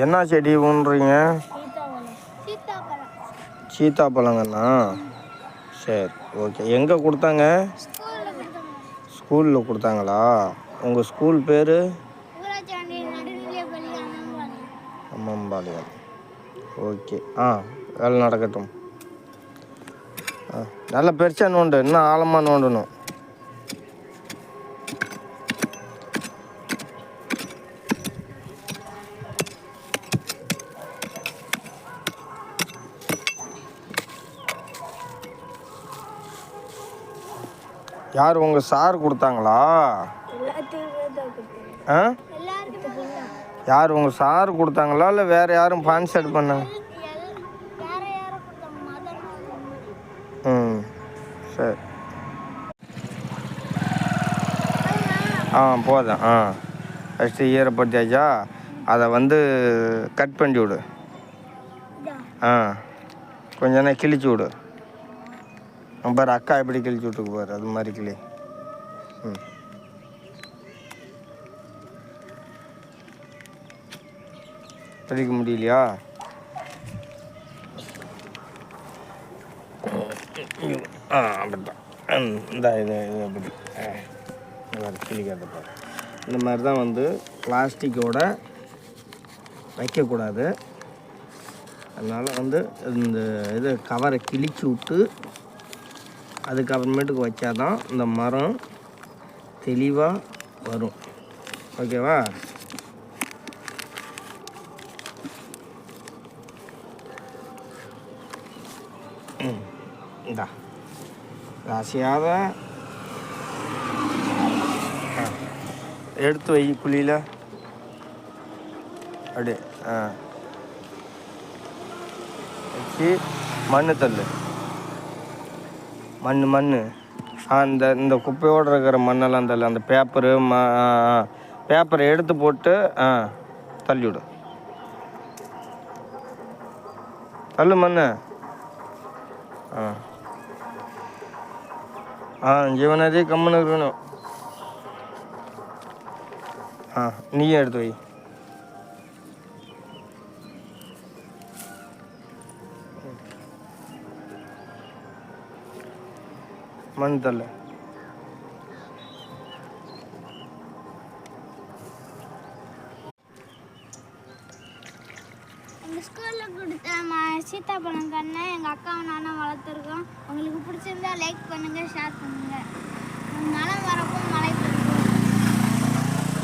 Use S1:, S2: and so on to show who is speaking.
S1: என்ன செடி ஊன்றீங்க? சீத்தாப்பழங்கண்ணா. சரி, ஓகே. எங்கே கொடுத்தாங்க? ஸ்கூலில் கொடுத்தாங்களா? உங்கள் ஸ்கூல் பேர்? அம்மம்பாளையம். ஓகே. வேலை நடக்கட்டும். நல்லா பெருசாக நோண்டு, இன்னும் ஆழமாக நோண்டணும். யார் உங்கள் சார் கொடுத்தாங்களா? யார் உங்கள் சார் கொடுத்தாங்களா இல்லை வேறு யாரும் ஸ்பான்சர் பண்ணாங்க? சரி. போதும். ஃபஸ்ட்டு ஈரப்படுத்தியாச்சா? அதை கட் பண்ணி விடு. கொஞ்ச நேரம் கிழிச்சு விடு. பாரு அக்கா எப்படி கிழிச்சு விட்டுக்கு பாரு, அது மாதிரி கிளி. பிடிக்க முடியலையா? அப்படித்தான். இந்த இது அப்படி கிளிக்காத பாரு. இந்த மாதிரி தான் பிளாஸ்டிக்கோட வைக்கக்கூடாது. அதனால் இந்த இது கவரை கிழிச்சு விட்டு அதுக்கப்புறமேட்டுக்கு வச்சாதான் இந்த மரம் தெளிவாக வரும். ஓகேவா? இந்தா ராசியாத எடுத்து வை குழியில். அப்படியே வச்சு மண் தள்ளு. மண் இந்த குப்பையோடு இருக்கிற மண்ணெல்லாம் தள்ளு. அந்த பேப்பரை எடுத்து போட்டு தள்ளிவிடு. தள்ளு மண். ஜீவனதே கம்முன்னு இருக்கணும். நீயும் எடுத்து வை. மண் தள்ளு.
S2: எங்கள் ஸ்கூலில் கொடுத்த சீத்தாப்பழம் கண்ணை எங்கள் அக்காவும் நானும் வளர்த்துருக்கோம். உங்களுக்கு பிடிச்சிருந்தா லைக் பண்ணுங்கள், ஷேர் பண்ணுங்கள். மரம் வரக்கும்